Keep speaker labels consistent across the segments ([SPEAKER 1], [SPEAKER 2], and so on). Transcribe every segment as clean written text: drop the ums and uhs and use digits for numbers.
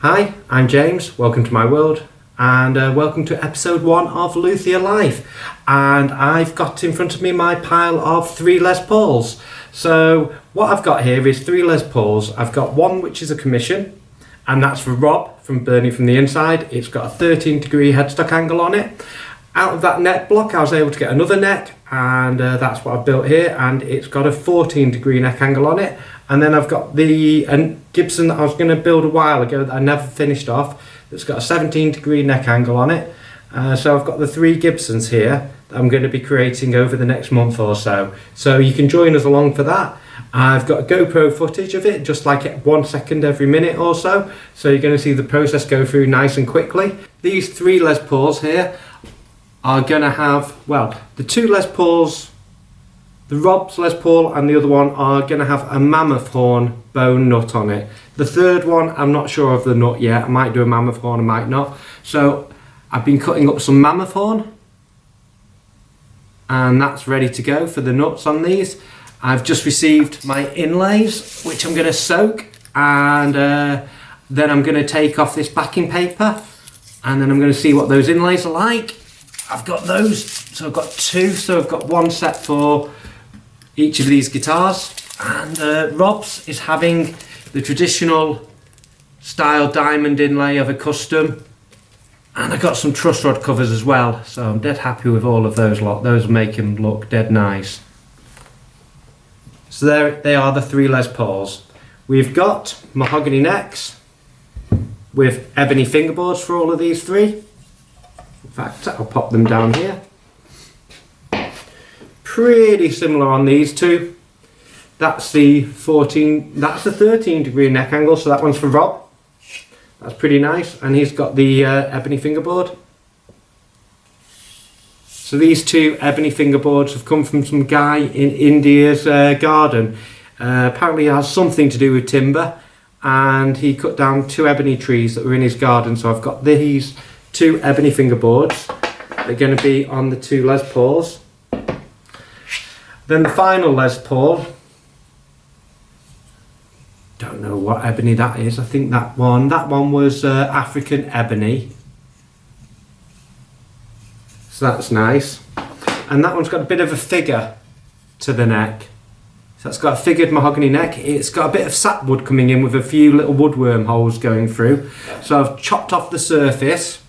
[SPEAKER 1] Hi, I'm James, welcome to my world, and welcome to episode 1 of Luthier Life. And I've got in front of me my pile of 3 Les Pauls. So what I've got here is 3 Les Pauls. I've got one which is a commission, and that's for Rob from Burning from the Inside. It's got a 13-degree headstock angle on it. Out of that neck block I was able to get another neck, and that's what I've built here, and it's got a 14-degree neck angle on it. And then I've got the Gibson that I was going to build a while ago that I never finished off, that's got a 17-degree neck angle on it. So I've got the 3 Gibsons here that I'm going to be creating over the next month or so. So you can join us along for that. I've got GoPro footage of it, just like 1 second every minute or so. So you're going to see the process go through nice and quickly. These 3 Les Pauls here are going to have, well, the 2 Les Pauls, the Rob's Les Paul and the other one are going to have a mammoth horn bone nut on it. The third one, I'm not sure of the nut yet. I might do a mammoth horn, I might not. So I've been cutting up some mammoth horn, and that's ready to go for the nuts on these. I've just received my inlays, which I'm going to soak, and then I'm going to take off this backing paper, and then I'm going to see what those inlays are like. I've got those, so I've got 2, so I've got 1 set for each of these guitars, and Rob's is having the traditional style diamond inlay of a custom, and I got some truss rod covers as well, so I'm dead happy with all of those lot. Those make him look dead nice. So there they are, the 3 Les Pauls. We've got mahogany necks with ebony fingerboards for all of these 3. In fact, I'll pop them down here. Pretty similar on these 2. That's the 13-degree neck angle, so that one's for Rob. That's pretty nice, and he's got the ebony fingerboard. So these 2 ebony fingerboards have come from some guy in India's garden. Apparently it has something to do with timber, and he cut down 2 ebony trees that were in his garden, so I've got these 2 ebony fingerboards. They're going to be on the 2 Les Pauls. Then the final Les Paul, don't know what ebony that is. I think that one was African ebony. So that's nice. And that one's got a bit of a figure to the neck. So it's got a figured mahogany neck. It's got a bit of sapwood coming in with a few little woodworm holes going through. So I've chopped off the surface,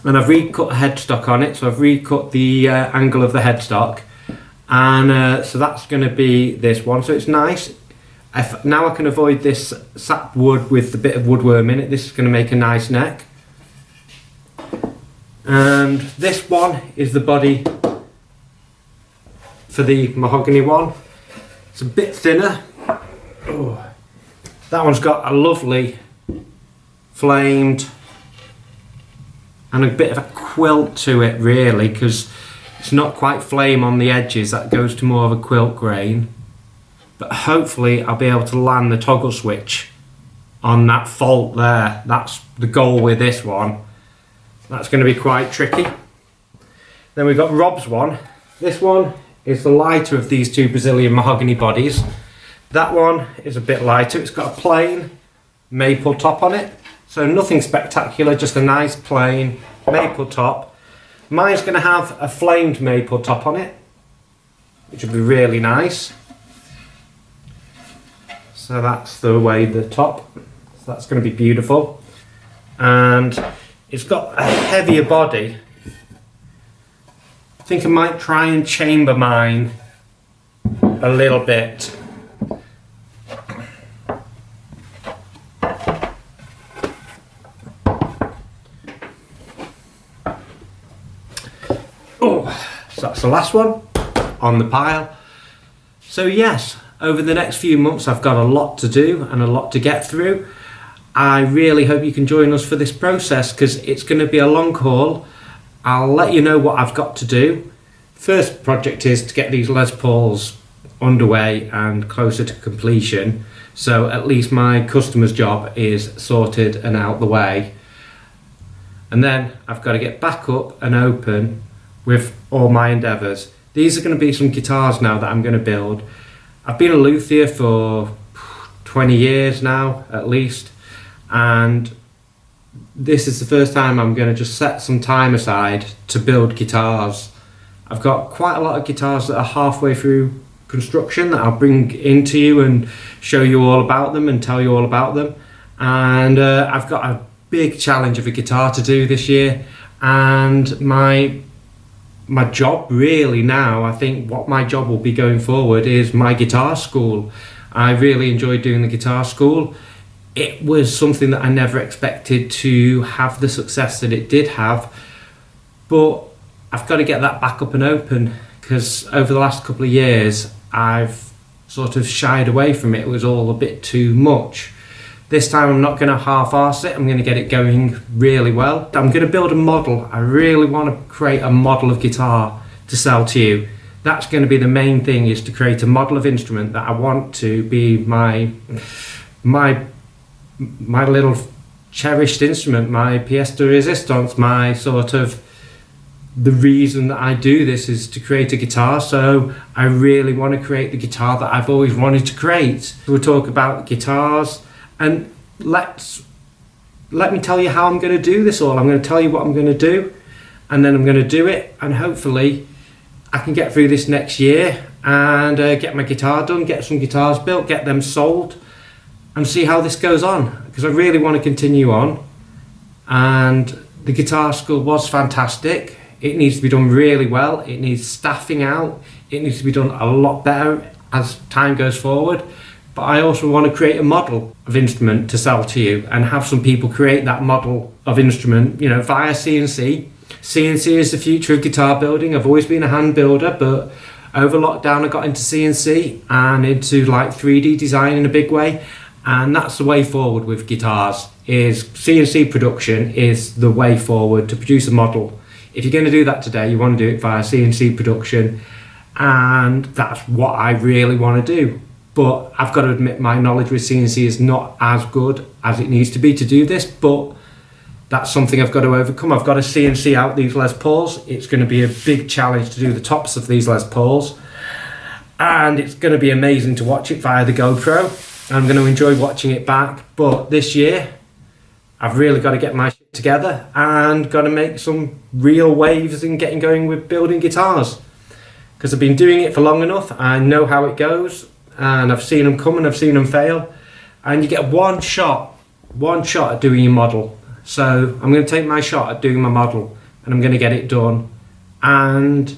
[SPEAKER 1] and I've recut a headstock on it. So I've recut the angle of the headstock. And so that's going to be this one. So it's nice. Now I can avoid this sapwood with the bit of woodworm in it. This is going to make a nice neck. And this one is the body for the mahogany one. It's a bit thinner. Oh, that one's got a lovely flamed and a bit of a quilt to it, really, because it's not quite flame on the edges. That goes to more of a quilt grain. But hopefully I'll be able to land the toggle switch on that fault there. That's the goal with this one. That's going to be quite tricky. Then we've got Rob's one. This one is the lighter of these 2 Brazilian mahogany bodies. That one is a bit lighter. It's got a plain maple top on it. So nothing spectacular, just a nice plain maple top. Mine's going to have a flamed maple top on it, which will be really nice. So that's the way the top, so that's going to be beautiful. And it's got a heavier body. I think I might try and chamber mine a little bit. Oh, so that's the last one on the pile. So yes, over the next few months I've got a lot to do and a lot to get through. I really hope you can join us for this process, because it's going to be a long haul. I'll let you know what I've got to do. First project is to get these Les Pauls underway and closer to completion, so at least my customer's job is sorted and out the way. And then I've got to get back up and open with all my endeavours. These are going to be some guitars now that I'm going to build. I've been a luthier for 20 years now, at least, and this is the first time I'm going to just set some time aside to build guitars. I've got quite a lot of guitars that are halfway through construction that I'll bring into you and show you all about them and tell you all about them. And I've got a big challenge of a guitar to do this year, and my job really now, I think what my job will be going forward is my guitar school. I really enjoyed doing the guitar school. It was something that I never expected to have the success that it did have, but I've got to get that back up and open, because over the last couple of years I've sort of shied away from it. It was all a bit too much. This time I'm not going to half-arse it. I'm going to get it going really well. I'm going to build a model. I really want to create a model of guitar to sell to you. That's going to be the main thing, is to create a model of instrument that I want to be my little cherished instrument, my pièce de résistance, my sort of, the reason that I do this is to create a guitar. So I really want to create the guitar that I've always wanted to create. We'll talk about guitars, and let me tell you how I'm going to do this all. I'm going to tell you what I'm going to do, and then I'm going to do it, and hopefully I can get through this next year and get my guitar done, get some guitars built, get them sold, and see how this goes on, because I really want to continue on. And the guitar school was fantastic. It needs to be done really well. It needs staffing out. It needs to be done a lot better as time goes forward. But I also want to create a model of instrument to sell to you, and have some people create that model of instrument, you know, via CNC. CNC is the future of guitar building. I've always been a hand builder, but over lockdown I got into CNC and into like 3D design in a big way. And that's the way forward with guitars, is CNC production is the way forward to produce a model. If you're going to do that today, you want to do it via CNC production, and that's what I really want to do. But I've got to admit, my knowledge with CNC is not as good as it needs to be to do this, but that's something I've got to overcome. I've got to CNC out these Les Pauls. It's going to be a big challenge to do the tops of these Les Pauls, and it's going to be amazing to watch it via the GoPro. I'm going to enjoy watching it back. But this year I've really got to get my shit together and got to make some real waves in getting going with building guitars, because I've been doing it for long enough. I know how it goes, and I've seen them come and I've seen them fail, and you get one shot at doing your model. So I'm going to take my shot at doing my model, and I'm going to get it done, and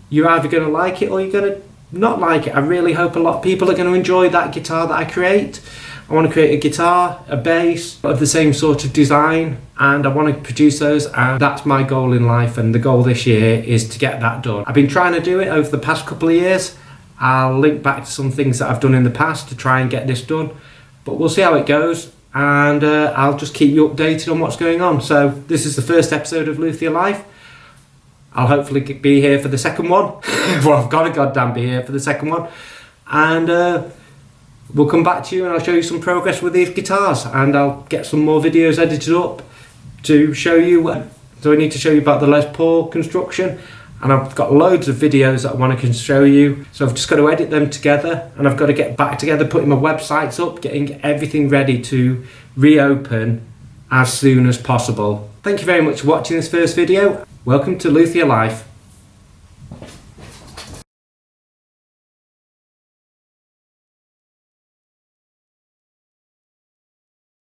[SPEAKER 1] you're either going to like it or you're going to not like it. I really hope a lot of people are going to enjoy that guitar that I create. I want to create a guitar, a bass of the same sort of design, and I want to produce those, and that's my goal in life. And the goal this year is to get that done. I've been trying to do it over the past couple of years. I'll link back to some things that I've done in the past to try and get this done, but we'll see how it goes, and I'll just keep you updated on what's going on. So this is the first episode of Luthier Life. I'll hopefully be here for the second one. Well, I've got to goddamn be here for the second one, and we'll come back to you and I'll show you some progress with these guitars, and I'll get some more videos edited up to show you. So I need to show you about the Les Paul construction, and I've got loads of videos that I want to show you. So I've just got to edit them together, and I've got to get back together, putting my websites up, getting everything ready to reopen as soon as possible. Thank you very much for watching this first video. Welcome to Luthier Life.